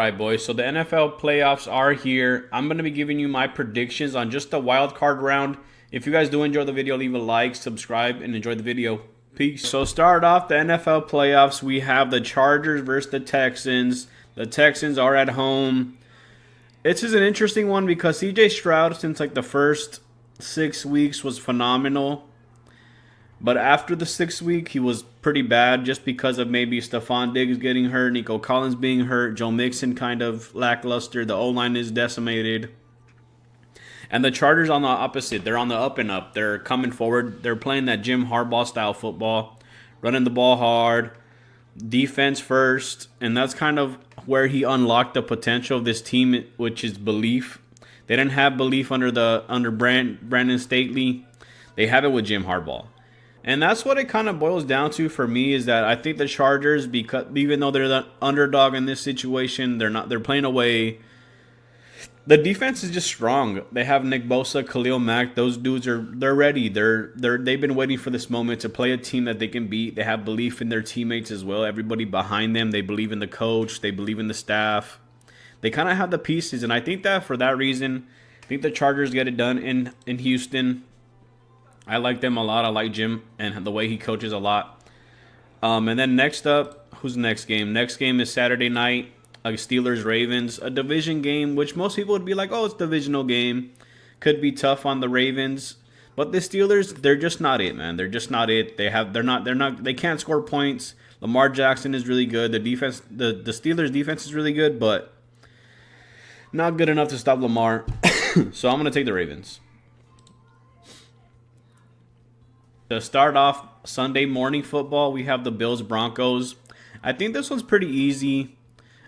Alright, boys, so the NFL playoffs are here. I'm going to be giving you my predictions on just the wild card round. If you guys do enjoy the video, leave a like, subscribe, and enjoy the video. Peace. So start off the NFL playoffs. We have the Chargers versus the Texans. The Texans are at home. This is an interesting one because CJ Stroud, since like the first 6 weeks, was phenomenal. But after the 6th week, he was pretty bad just because of maybe Stephon Diggs getting hurt, Nico Collins being hurt, Joe Mixon kind of lackluster, the O-line is decimated. And the Chargers on the opposite. They're on the up and up. They're coming forward. They're playing that Jim Harbaugh style football, running the ball hard, defense first, and that's kind of where he unlocked the potential of this team, which is belief. They didn't have belief under Brandon Staley. They have it with Jim Harbaugh. And that's what it kind of boils down to for me, is that I think the Chargers, because even though they're the underdog in this situation, they're playing away. The defense is just strong. They have Nick Bosa, Khalil Mack. Those dudes they're ready. They've been waiting for this moment to play a team that they can beat. They have belief in their teammates as well. Everybody behind them. They believe in the coach. They believe in the staff. They kind of have the pieces, and I think that for that reason, I think the Chargers get it done in Houston. I like them a lot. I like Jim and the way he coaches a lot. And then next up, who's the next game? Next game is Saturday night, Steelers-Ravens, a division game, which most people would be like, oh, it's a divisional game. Could be tough on the Ravens. But the Steelers, they're just not it, man. They're just not it. They can't score points. Lamar Jackson is really good. The defense, the Steelers defense is really good, but not good enough to stop Lamar. So I'm going to take the Ravens. To start off Sunday morning football, we have the Bills Broncos. I think this one's pretty easy.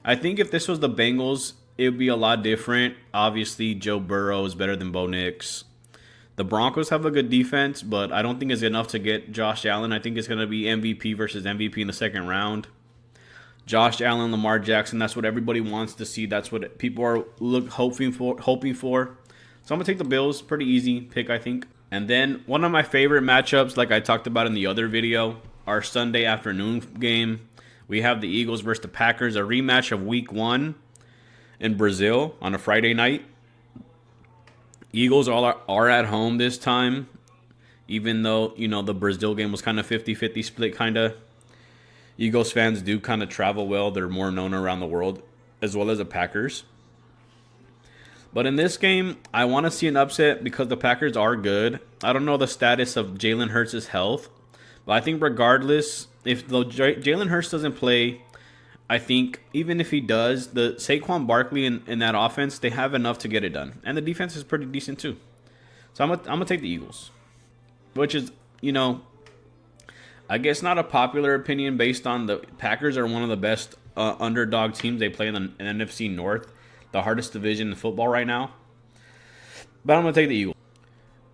I think if this was the Bengals, it would be a lot different. Obviously, Joe Burrow is better than Bo Nix. The Broncos have a good defense, but I don't think it's enough to get Josh Allen. I think it's going to be MVP versus MVP in the second round. Josh Allen, Lamar Jackson, that's what everybody wants to see. That's what people are hoping for. So I'm going to take the Bills. Pretty easy pick, I think. And then one of my favorite matchups, like I talked about in the other video, our Sunday afternoon game. We have the Eagles versus the Packers, a rematch of Week 1 in Brazil on a Friday night. Eagles are at home this time, even though, the Brazil game was kind of 50-50 split, kind of. Eagles fans do kind of travel well. They're more known around the world, as well as the Packers. But in this game, I want to see an upset because the Packers are good. I don't know the status of Jalen Hurts' health, but I think regardless, if Jalen Hurts doesn't play, I think even if he does, the Saquon Barkley in that offense, they have enough to get it done. And the defense is pretty decent too. So I'm gonna take the Eagles, which is, I guess not a popular opinion based on the Packers are one of the best underdog teams. They play in the NFC North, the hardest division in football right now. But I'm going to take the Eagles.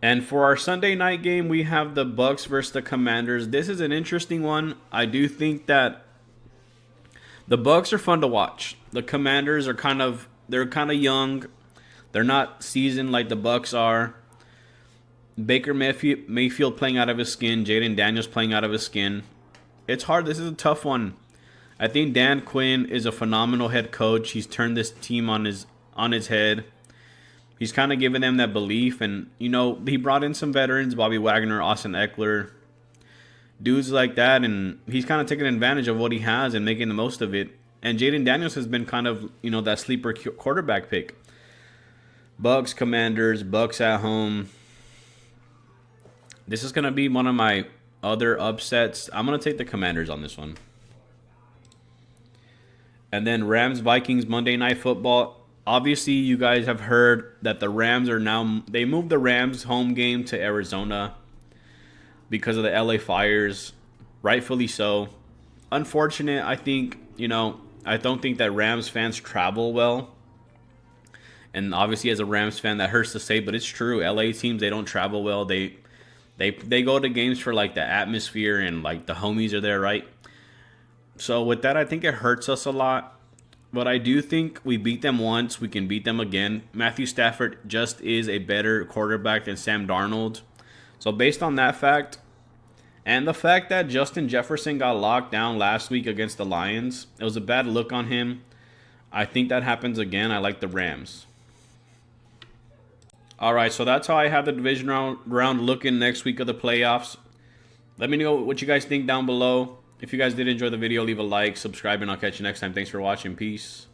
And for our Sunday night game, we have the Bucs versus the Commanders. This is an interesting one. I do think that the Bucs are fun to watch. The Commanders are kind of young. They're not seasoned like the Bucs are. Baker Mayfield playing out of his skin. Jaden Daniels playing out of his skin. It's hard. This is a tough one. I think Dan Quinn is a phenomenal head coach. He's turned this team on his head. He's kind of given them that belief. And, he brought in some veterans, Bobby Wagner, Austin Eckler, dudes like that. And he's kind of taking advantage of what he has and making the most of it. And Jaden Daniels has been kind of, that sleeper quarterback pick. Bucs, Commanders, Bucs at home. This is going to be one of my other upsets. I'm going to take the Commanders on this one. And then Rams, Vikings, Monday Night Football. Obviously, you guys have heard that the Rams they moved the Rams home game to Arizona because of the LA fires. Rightfully so. Unfortunate, I think, I don't think that Rams fans travel well. And obviously, as a Rams fan, that hurts to say, but it's true. LA teams, they don't travel well. They go to games for, like, the atmosphere and, like, the homies are there, right? So with that, I think it hurts us a lot. But I do think we beat them once. We can beat them again. Matthew Stafford just is a better quarterback than Sam Darnold. So based on that fact, and the fact that Justin Jefferson got locked down last week against the Lions, it was a bad look on him. I think that happens again. I like the Rams. All right, so that's how I have the division round looking next week of the playoffs. Let me know what you guys think down below. If you guys did enjoy the video, leave a like, subscribe, and I'll catch you next time. Thanks for watching. Peace.